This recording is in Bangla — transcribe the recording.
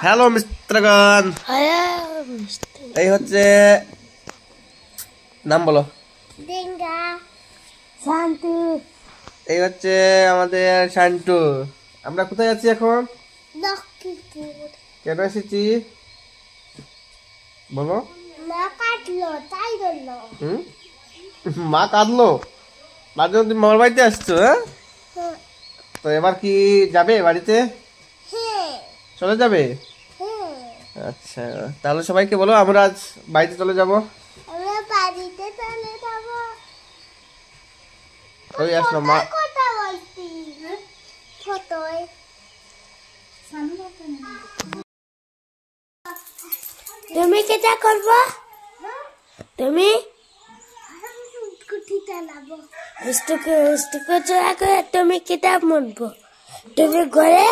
হ্যালো মিত্রগণ, এই হচ্ছে নাম বলো। শান্তু। এই হচ্ছে আমাদের শান্তু। আমরা কোথায় যাচ্ছি এখন? কেন এসেছি বলো? মা কাঁদলো, তার জন্য তুমি মামার বাড়িতে আসছো? হ্যাঁ, তো এবার কি যাবে বাড়িতে? চলে যাবে? আচ্ছা, তাহলে সবাইকে বলো আমরা আজ বাড়িতে চলে যাব। ওই আসলো মা। তুমি কেটা করবো? তুমি তুমি কিতাব মনবো, তুমি ঘরে